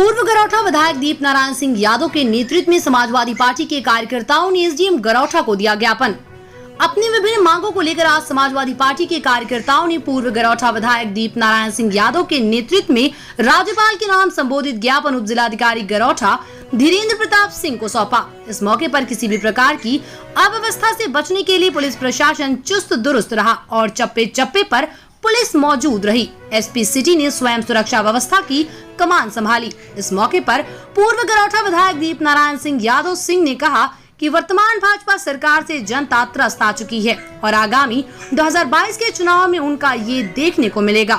पूर्व गरौठा विधायक दीप नारायण सिंह यादव के नेतृत्व में समाजवादी पार्टी के कार्यकर्ताओं ने एसडीएम गरौठा को दिया ज्ञापन। अपनी विभिन्न मांगों को लेकर आज समाजवादी पार्टी के कार्यकर्ताओं ने पूर्व गरौठा विधायक दीप नारायण सिंह यादव के नेतृत्व में राज्यपाल के नाम संबोधित ज्ञापन उप जिलाधिकारी गरौठा धीरेन्द्र प्रताप सिंह को सौंपा। इस मौके पर किसी भी प्रकार की अव्यवस्था से बचने के लिए पुलिस प्रशासन चुस्त दुरुस्त रहा और चप्पे चप्पे पर पुलिस मौजूद रही। एसपी सिटी ने स्वयं सुरक्षा व्यवस्था की कमान संभाली। इस मौके पर पूर्व गरौठा विधायक दीप नारायण सिंह यादव सिंह ने कहा कि वर्तमान भाजपा सरकार से जनता त्रस्त आ चुकी है और आगामी 2022 के चुनाव में उनका ये देखने को मिलेगा।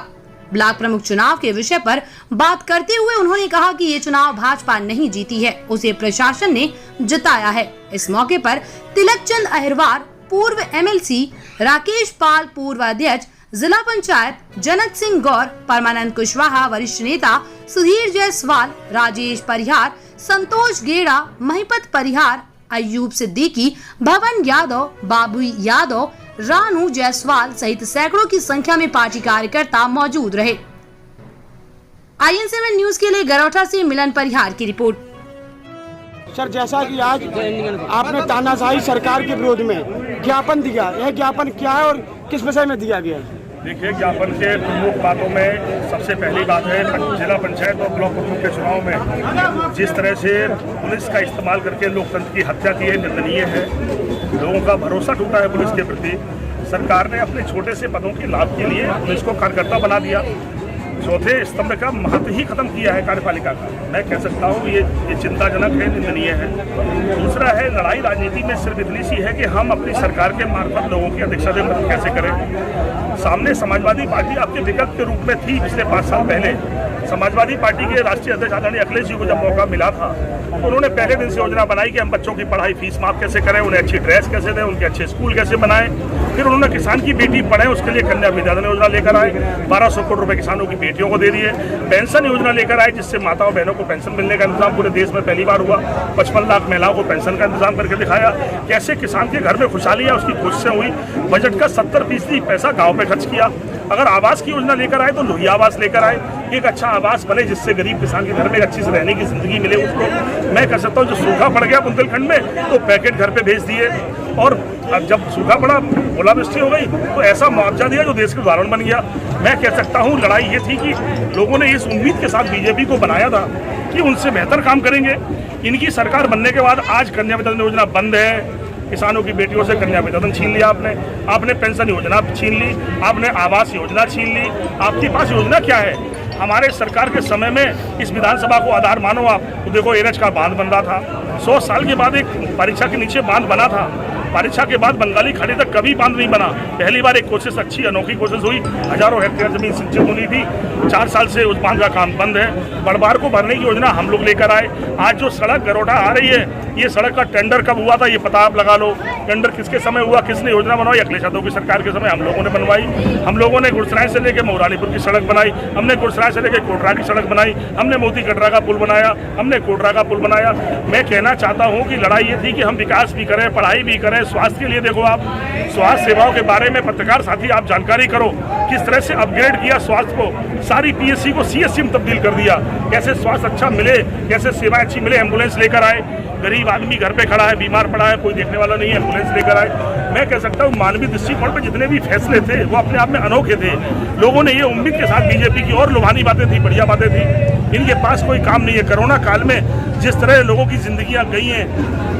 ब्लॉक प्रमुख चुनाव के विषय पर बात करते हुए उन्होंने कहा कि ये चुनाव भाजपा नहीं जीती है, उसे प्रशासन ने जिताया है। इस मौके पर तिलक चंद अहिरवार, पूर्व एमएलसी राकेश पाल, पूर्व अध्यक्ष जिला पंचायत जनक सिंह गौर, परमानंद कुशवाहा, वरिष्ठ नेता सुधीर जायसवाल, राजेश परिहार, संतोष गेड़ा, महिपत परिहार, अयूब सिद्दीकी, भवन यादव, बाबू यादव, रानू जायसवाल सहित सैकड़ों की संख्या में पार्टी कार्यकर्ता मौजूद रहे। IN7 न्यूज के लिए गरौठा से मिलन परिहार की रिपोर्ट। सर, जैसा कि आज आपने तानाशाही सरकार के विरोध में ज्ञापन दिया, यह ज्ञापन क्या है और किस विषय में दिया गया है? देखिए, ज्ञापन के प्रमुख बातों में सबसे पहली बात है जिला पंचायत और ब्लॉक प्रमुख के चुनाव में जिस तरह से पुलिस का इस्तेमाल करके लोकतंत्र की हत्या की है, निंदनीय है। लोगों का भरोसा टूटा है पुलिस के प्रति। सरकार ने अपने छोटे से पदों के लाभ के लिए पुलिस को कार्यकर्ता बना दिया। चौथे स्तंभ का महत्व ही खत्म किया है कार्यपालिका का। मैं कह सकता हूँ ये चिंताजनक है, निंदनीय है। दूसरा है, लड़ाई राजनीति में सिर्फ इतनी सी है कि हम अपनी सरकार के मार्फत लोगों की अध्यक्षता में मदद कैसे करें। सामने समाजवादी पार्टी आपके विकल्प के रूप में थी। पिछले 5 साल पहले समाजवादी पार्टी के राष्ट्रीय अध्यक्ष आदरणीय अखिलेश जी को जब मौका मिला था तो उन्होंने पहले दिन से योजना बनाई कि हम बच्चों की पढ़ाई फीस माफ कैसे करें, उन्हें अच्छी ड्रेस कैसे दें, उनके अच्छे स्कूल कैसे बनाएं। फिर उन्होंने किसान की बेटी पढ़े, उसके लिए कन्या विद्याधन योजना लेकर आए, 1200 करोड़ रुपए किसानों की बेटियों को दे दिए। पेंशन योजना लेकर आए जिससे माताओं बहनों को पेंशन मिलने का इंतजाम पूरे देश में पहली बार हुआ। 55 लाख महिलाओं को पेंशन का इंतजाम करके दिखाया। कैसे किसान के घर में खुशहाली है उसकी कोशिशें हुई। बजट का 70% पैसा गाँव पे खर्च किया। अगर आवास की योजना लेकर आए तो लोहिया आवास लेकर आए, एक अच्छा आवास बने जिससे गरीब किसान के घर में अच्छी से रहने की जिंदगी मिले उसको। मैं कह सकता हूँ जो सूखा पड़ गया बुंदेलखंड में तो पैकेट घर पे भेज दिए, और अब जब सूखा पड़ा, ओलावृष्टि हो गई तो ऐसा मुआवजा दिया जो देश का उदाहरण बन गया। मैं कह सकता हूँ लड़ाई ये थी कि लोगों ने इस उम्मीद के साथ बीजेपी को बनाया था कि उनसे बेहतर काम करेंगे। इनकी सरकार बनने के बाद आज कन्या विद्याधन योजना बंद है। किसानों की बेटियों से कन्या विद्याधन छीन लिया आपने पेंशन योजना छीन ली, आपने आवास योजना छीन ली। आपके पास योजना क्या है? हमारे सरकार के समय में इस विधानसभा को आधार मानो आप, तो देखो एरच का बांध बन रहा था। 100 साल के बाद एक परीक्षा के नीचे बांध बना था। परीक्षा के बाद बंगाली खाड़ी तक कभी बांध नहीं बना। पहली बार एक कोशिश, अच्छी अनोखी कोशिश हुई। हजारों हेक्टेयर जमीन सिंचित होनी थी। 4 साल से उस बांध का काम बंद है। बड़बार को भरने की योजना हम लोग लेकर आए। आज जो सड़क गरौठा आ रही है, ये सड़क का टेंडर कब हुआ था ये पता आप लगा लो। टेंडर किसके समय हुआ, किसने योजना बनवाई? अखिलेश यादव की सरकार के समय हम लोगों ने बनवाई। हम लोगों ने गुरसराय से लेकर मौरानीपुर की सड़क बनाई, हमने गुरसराय से लेकर कोटरा की सड़क बनाई, हमने मोती कटरा का पुल बनाया, हमने कोटरा का पुल बनाया। मैं कहना चाहता हूँ कि लड़ाई ये थी कि हम विकास भी करें, पढ़ाई भी करें। स्वास्थ्य के लिए देखो, आप स्वास्थ्य सेवाओं के बारे में पत्रकार साथी आप जानकारी करो, किस तरह से अपग्रेड किया स्वास्थ्य को। सारी PSC को CSC में तब्दील कर दिया। कैसे स्वास्थ्य अच्छा मिले, कैसे सेवाएं अच्छी मिले। एम्बुलेंस लेकर आए, गरीब आदमी घर पे खड़ा है, बीमार पड़ा है, कोई देखने वाला नहीं है, एम्बुलेंस लेकर आए। मैं कह सकता हूँ मानवीय दृष्टिकोण पे जितने भी फैसले थे वो अपने आप में अनोखे थे। लोगों ने ये उम्मीद के साथ बीजेपी की और लुभानी बातें थी, बढ़िया बातें थी। इनके पास कोई काम नहीं है। कोरोना काल में जिस तरह लोगों की जिंदगियां गई हैं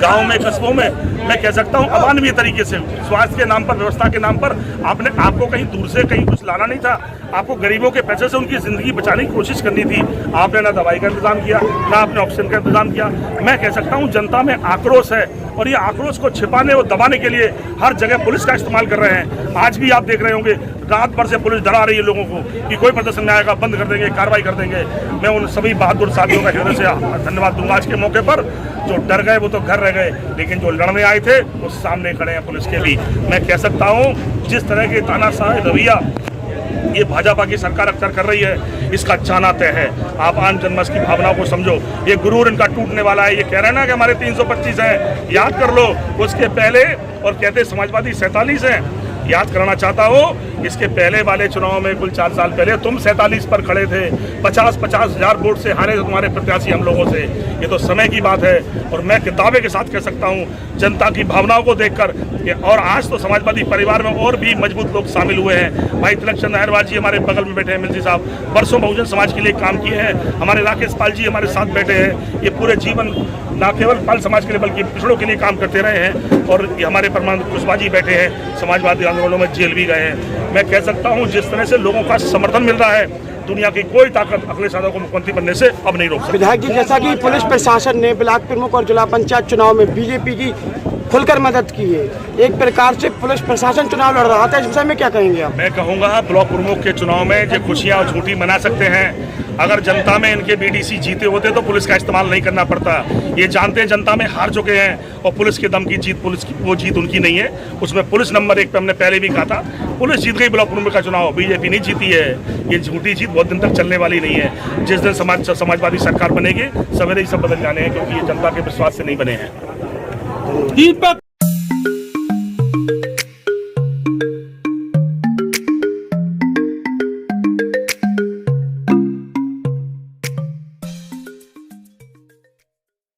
गाँव में, कस्बों में, मैं कह सकता हूँ अमानवीय तरीके से, स्वास्थ्य के नाम पर, व्यवस्था के नाम पर आपको कहीं दूर से कहीं कुछ लाना नहीं था। आपको गरीबों के पैसे से उनकी जिंदगी बचाने की कोशिश करनी थी। आपने ना दवाई का इंतजाम किया, ना आपने ऑक्सीजन का इंतजाम किया। मैं कह सकता हूँ जनता में आक्रोश है और ये आक्रोश को छिपाने और दबाने के लिए हर जगह पुलिस का इस्तेमाल कर रहे हैं। आज भी आप देख रहे होंगे रात भर से पुलिस डरा रही है लोगों को कि कोई प्रदर्शन में आएगा बंद कर देंगे, कार्रवाई कर देंगे। मैं उन सभी बहादुर साथियों का हृदय से धन्यवाद दूंगा आज के मौके पर। जो डर गए वो तो घर रह गए, लेकिन जो लड़ने आए थे वो सामने खड़े हैं पुलिस के भी। मैं कह सकता हूँ जिस तरह के तानाशाह रवैया ये भाजपा की सरकार अक्सर कर रही है, इसका जाना तय है। आप आम जनमानस की भावनाओं को समझो। ये गुरूर इनका टूटने वाला है। ये कह रहे हैं ना कि हमारे 325 हैं, याद कर लो उसके पहले, और कहते समाजवादी 47 हैं। याद कराना चाहता हूँ इसके पहले वाले चुनाव में कुल 4 साल पहले तुम 47 पर खड़े थे, 50-50 हजार वोट से हारे तुम्हारे प्रत्याशी हम लोगों से। ये तो समय की बात है और मैं किताबे के साथ कह सकता हूँ जनता की भावनाओं को देखकर। और आज तो समाजवादी परिवार में और भी मजबूत लोग शामिल हुए हैं। भाई तिलक चंद अहिरवार जी हमारे बगल में बैठे हैं, मिर्जी साहब बरसों बहुजन समाज के लिए काम किए हैं। हमारे राकेश पाल जी हमारे साथ बैठे हैं, ये पूरे जीवन न केवल पाल समाज के लिए बल्कि पिछड़ों के लिए काम करते रहे हैं। और ये हमारे परमानंद कुशवाहा जी बैठे हैं, समाजवादी आंदोलनों में जेल भी गए हैं। मैं कह सकता हूँ जिस तरह से लोगों का समर्थन मिल रहा है, दुनिया की कोई ताकत अखिलेश यादव को मुख्यमंत्री बनने से अब नहीं रोक सकती। विधायक जी, जैसा कि पुलिस प्रशासन ने ब्लॉक प्रमुख और जिला पंचायत चुनाव में बीजेपी की खुलकर मदद की है, एक प्रकार से पुलिस प्रशासन चुनाव लड़ रहा था, इस विषय में क्या कहेंगे आप? मैं कहूँगा ब्लॉक प्रमुख के चुनाव में जो खुशियाँ और झूठी मना सकते हैं, अगर जनता में इनके बीडीसी जीते होते तो पुलिस का इस्तेमाल नहीं करना पड़ता। ये जानते हैं जनता में हार चुके हैं और पुलिस के दम की जीत, पुलिस की वो जीत उनकी नहीं है। उसमें पुलिस नंबर 1 पे हमने पहले भी कहा था, पुलिस जीत गई ब्लॉक प्रमुख का चुनाव, बीजेपी नहीं जीती है। ये झूठी जीत बहुत दिन तक चलने वाली नहीं है। जिस दिन समाजवादी सरकार बनेगी सवेरे ही सब बदल जाने हैं, क्योंकि ये जनता के विश्वास से नहीं बने हैं।